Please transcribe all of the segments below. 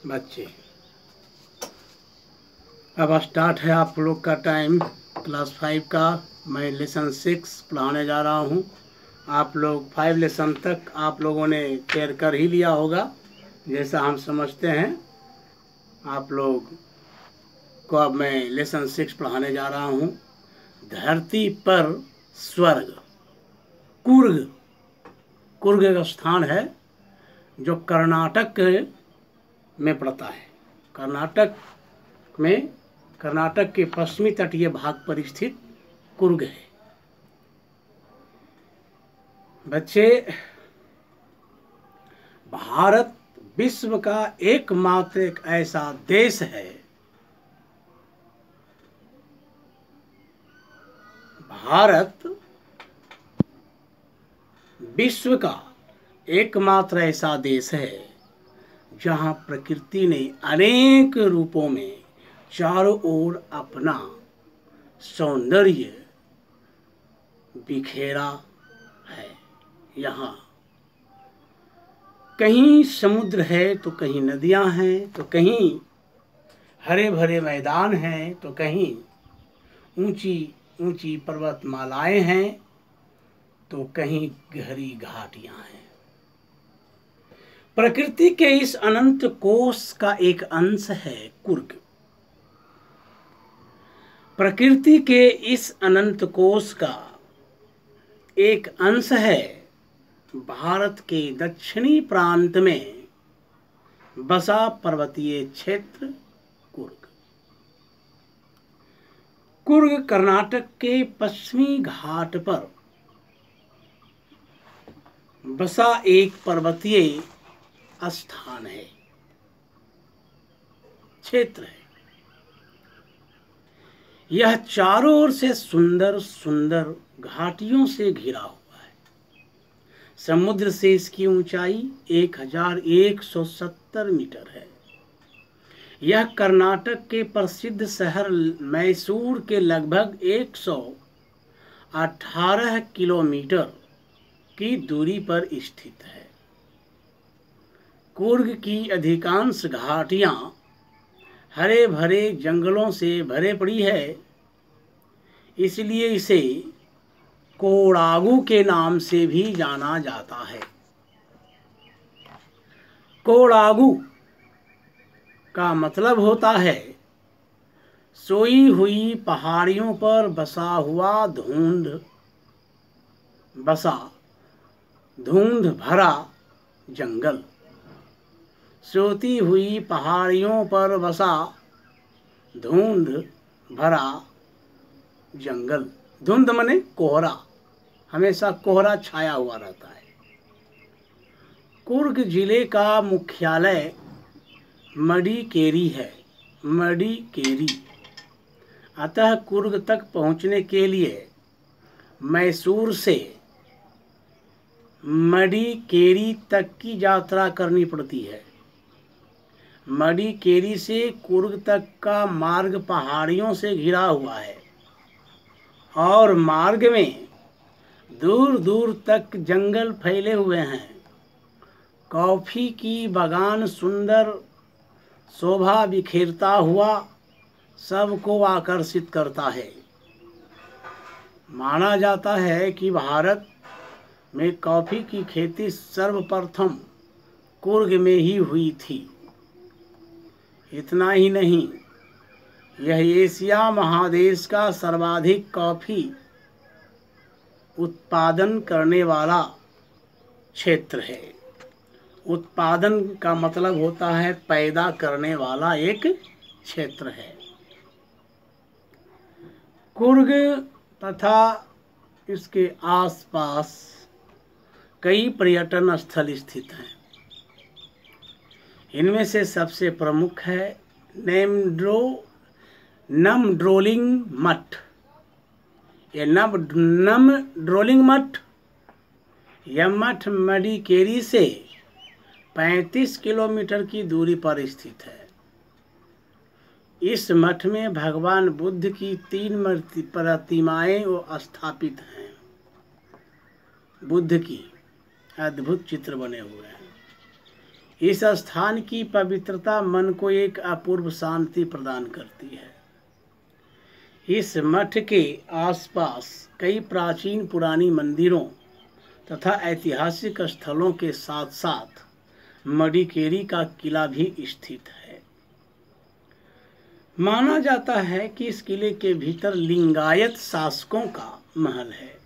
बच्चे, अब स्टार्ट है आप लोग का टाइम क्लास 5 का। मैं लेसन 6 पढ़ाने जा रहा हूँ। आप लोग 5 लेसन तक आप लोगों ने तैयार कर ही लिया होगा, जैसा हम समझते हैं। आप लोग को अब मैं लेसन 6 पढ़ाने जा रहा हूँ। धरती पर स्वर्ग। कुर्ग, कुर्ग एक स्थान है जो कर्नाटक में पड़ता है। कर्नाटक के पश्चिमी तटीय भाग पर स्थित कुर्ग है। बच्चे, भारत विश्व का एकमात्र एक ऐसा देश है, भारत विश्व का एकमात्र ऐसा देश है जहां प्रकृति ने अनेक रूपों में चारों ओर अपना सौंदर्य बिखेरा है। यहाँ कहीं समुद्र है तो कहीं नदियां हैं, तो कहीं हरे भरे मैदान हैं, तो कहीं ऊंची ऊंची पर्वतमालाएं हैं, तो कहीं गहरी घाटियां हैं। प्रकृति के इस अनंत कोश का एक अंश है कुर्ग। प्रकृति के इस अनंत कोश का एक अंश है भारत के दक्षिणी प्रांत में बसा पर्वतीय क्षेत्र कुर्ग। कुर्ग कर्नाटक के पश्चिमी घाट पर बसा एक पर्वतीय स्थान है, क्षेत्र है। यह चारों ओर से सुंदर सुंदर घाटियों से घिरा हुआ है। समुद्र से इसकी ऊंचाई 1170 मीटर है। यह कर्नाटक के प्रसिद्ध शहर मैसूर के लगभग 118 किलोमीटर की दूरी पर स्थित है। कुर्ग की अधिकांश घाटियां हरे भरे जंगलों से भरे पड़ी है, इसलिए इसे कोडागु के नाम से भी जाना जाता है। कोडागु का मतलब होता है सोई हुई पहाड़ियों पर बसा हुआ धुंध भरा जंगल। सोती हुई पहाड़ियों पर बसा धुंध भरा जंगल। धुंध मने कोहरा, हमेशा कोहरा छाया हुआ रहता है। कुर्ग जिले का मुख्यालय मडिकेरी है। मडिकेरी। अतः कुर्ग तक पहुंचने के लिए मैसूर से मडिकेरी तक की यात्रा करनी पड़ती है। मडिकेरी से कुर्ग तक का मार्ग पहाड़ियों से घिरा हुआ है और मार्ग में दूर दूर तक जंगल फैले हुए हैं। कॉफी की बागान सुंदर शोभा बिखेरता हुआ सबको आकर्षित करता है। माना जाता है कि भारत में कॉफी की खेती सर्वप्रथम कुर्ग में ही हुई थी। इतना ही नहीं, यह एशिया महादेश का सर्वाधिक कॉफी उत्पादन करने वाला क्षेत्र है। उत्पादन का मतलब होता है पैदा करने वाला एक क्षेत्र है। कुर्ग तथा इसके आसपास कई पर्यटन स्थल स्थित हैं। इनमें से सबसे प्रमुख है नमड्रोलिंग मठ। ये नमड्रोलिंग मठ, यह मठ मडिकेरी से 35 किलोमीटर की दूरी पर स्थित है। इस मठ में भगवान बुद्ध की 3 प्रतिमाएं स्थापित हैं। बुद्ध की अद्भुत चित्र बने हुए हैं। इस स्थान की पवित्रता मन को एक अपूर्व शांति प्रदान करती है। इस मठ के आसपास कई प्राचीन पुरानी मंदिरों तथा ऐतिहासिक स्थलों के साथ साथ मडिकेरी का किला भी स्थित है। माना जाता है कि इस किले के भीतर लिंगायत शासकों का महल है।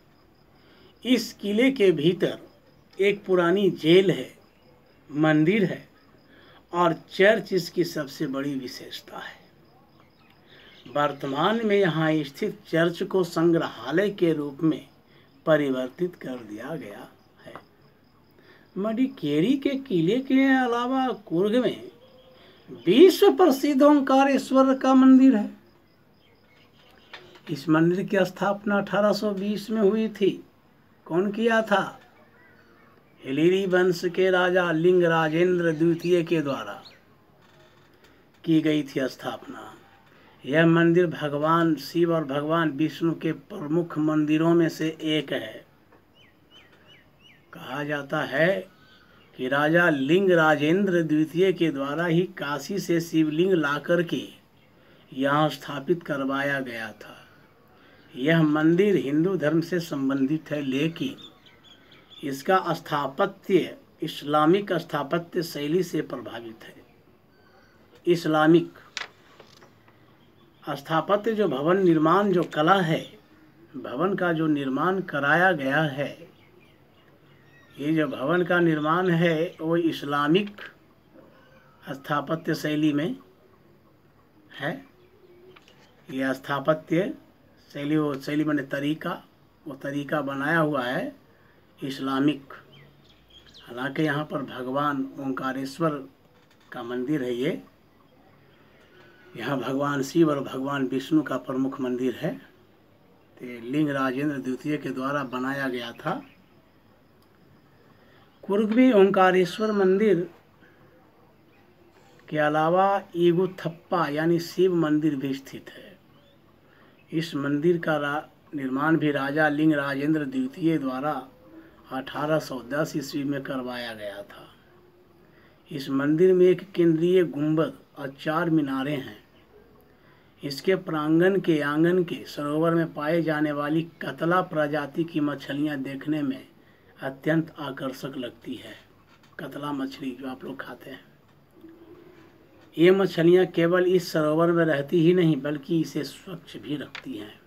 इस किले के भीतर एक पुरानी जेल है, मंदिर है और चर्च इसकी सबसे बड़ी विशेषता है। वर्तमान में यहाँ स्थित चर्च को संग्रहालय के रूप में परिवर्तित कर दिया गया है। मडिकेरी के किले के अलावा कुर्ग में विश्व प्रसिद्ध ओंकारेश्वर का मंदिर है। इस मंदिर की स्थापना 1820 में हुई थी। कौन किया था? हिलिरी वंश के राजा लिंगराजेंद्र द्वितीय के द्वारा की गई थी स्थापना। यह मंदिर भगवान शिव और भगवान विष्णु के प्रमुख मंदिरों में से एक है। कहा जाता है कि राजा लिंगराजेंद्र द्वितीय के द्वारा ही काशी से शिवलिंग लाकर के यहाँ स्थापित करवाया गया था। यह मंदिर हिंदू धर्म से संबंधित है, लेकिन इसका स्थापत्य इस्लामिक स्थापत्य शैली से प्रभावित है। इस्लामिक स्थापत्य जो भवन निर्माण जो कला है, भवन का जो निर्माण कराया गया है, ये जो भवन का निर्माण है वो इस्लामिक स्थापत्य शैली में है। यह स्थापत्य शैली, वो शैली मैंने तरीका, वो तरीका बनाया हुआ है इस्लामिक। हालांकि यहाँ पर भगवान ओंकारेश्वर का मंदिर है। ये यहाँ भगवान शिव और भगवान विष्णु का प्रमुख मंदिर है। तो लिंगराजेंद्र द्वितीय के द्वारा बनाया गया था। कुर्ग में ओंकारेश्वर मंदिर के अलावा ईगुथप्पा यानी शिव मंदिर भी स्थित है। इस मंदिर का निर्माण भी राजा लिंगराजेंद्र द्वितीय द्वारा 1810 ईस्वी में करवाया गया था। इस मंदिर में एक केंद्रीय गुंबद और 4 मीनारें हैं। इसके प्रांगण के आंगन के सरोवर में पाए जाने वाली कतला प्रजाति की मछलियां देखने में अत्यंत आकर्षक लगती है। कतला मछली जो आप लोग खाते हैं, ये मछलियां केवल इस सरोवर में रहती ही नहीं बल्कि इसे स्वच्छ भी रखती हैं।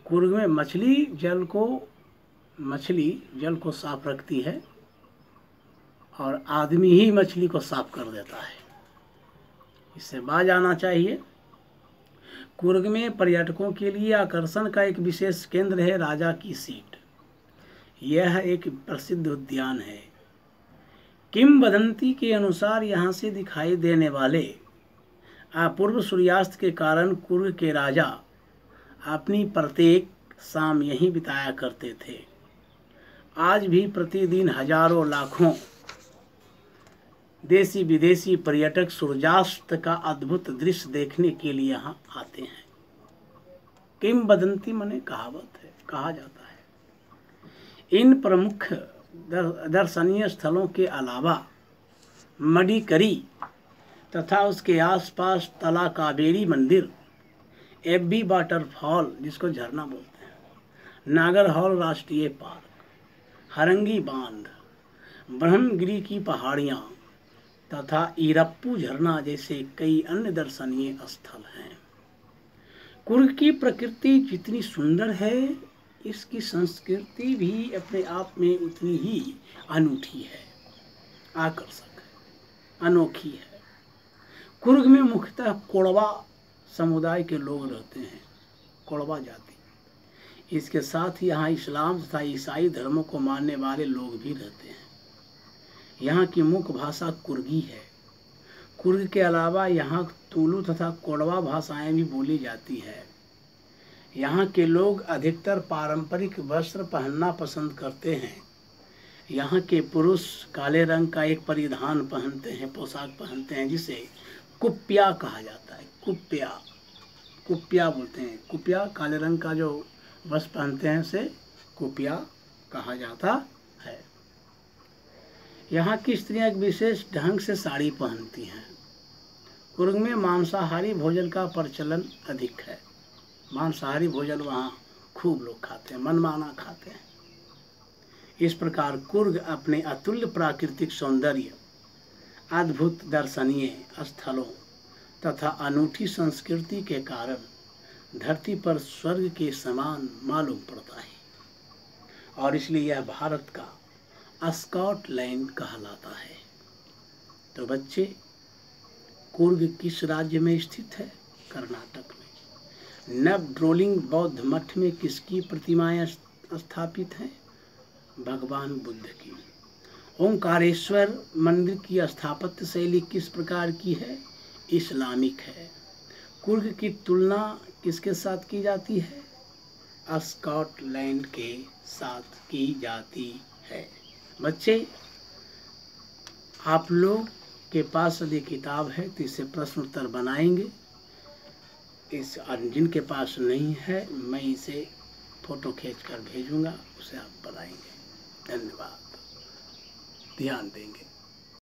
कुर्ग में मछली जल को साफ रखती है और आदमी ही मछली को साफ कर देता है। इससे बाज आना चाहिए। कुर्ग में पर्यटकों के लिए आकर्षण का एक विशेष केंद्र है राजा की सीट। यह एक प्रसिद्ध उद्यान है। किंवदंती के अनुसार यहाँ से दिखाई देने वाले अपूर्व सूर्यास्त के कारण कुर्ग के राजा अपनी प्रत्येक शाम यहीं बिताया करते थे। आज भी प्रतिदिन हजारों लाखों देशी विदेशी पर्यटक सूर्यास्त का अद्भुत दृश्य देखने के लिए यहाँ आते हैं। किंवदंती माने कहावत है, कहा जाता है। इन प्रमुख दर्शनीय स्थलों के अलावा मडिकेरी तथा उसके आसपास तला कावेरी मंदिर, एब्बी वाटरफॉल जिसको झरना बोलते हैं, नागरहौल राष्ट्रीय पार्क, हरंगी बांध, ब्रह्मगिरी की पहाड़ियाँ तथा इरप्पू झरना जैसे कई अन्य दर्शनीय स्थल हैं। कुर्ग की प्रकृति जितनी सुंदर है, इसकी संस्कृति भी अपने आप में उतनी ही अनूठी है, आकर्षक है, अनोखी है। कुर्ग में मुख्यतः कोड़वा समुदाय के लोग रहते हैं, कोड़वा जाति। इसके साथ ही यहाँ इस्लाम तथा ईसाई धर्मों को मानने वाले लोग भी रहते हैं। यहाँ की मुख्य भाषा कुर्गी है। कुर्ग के अलावा यहाँ तुलु तथा कोड़वा भाषाएं भी बोली जाती है। यहाँ के लोग अधिकतर पारंपरिक वस्त्र पहनना पसंद करते हैं। यहाँ के पुरुष काले रंग का एक परिधान पहनते हैं, पोशाक पहनते हैं, जिसे कुप्या कहा जाता है। कुप्या बोलते हैं। कुप्या काले रंग का जो वस्त्र पहनते हैं उसे कुप्या कहा जाता है। यहाँ की स्त्रियां एक विशेष ढंग से साड़ी पहनती हैं। कुर्ग में मांसाहारी भोजन का प्रचलन अधिक है। मांसाहारी भोजन वहाँ खूब लोग खाते हैं, मनमाना खाते हैं। इस प्रकार कुर्ग अपने अतुल्य प्राकृतिक सौंदर्य, अद्भुत दर्शनीय स्थलों तथा अनूठी संस्कृति के कारण धरती पर स्वर्ग के समान मालूम पड़ता है और इसलिए यह भारत का स्कॉटलैंड कहलाता है। तो बच्चे, कुर्ग किस राज्य में स्थित है? कर्नाटक में। नवड्रोलिंग बौद्ध मठ में किसकी प्रतिमाएं स्थापित हैं? भगवान बुद्ध की। ओंकारेश्वर मंदिर की स्थापत्य शैली किस प्रकार की है? इस्लामिक है। कुर्ग की तुलना किसके साथ की जाती है? स्कॉटलैंड के साथ की जाती है। बच्चे, आप लोग के पास यदि किताब है तो इससे प्रश्न उत्तर बनाएंगे। जिनके पास नहीं है मैं इसे फोटो खींचकर भेजूंगा, उसे आप बनाएंगे। धन्यवाद, ध्यान देंगे।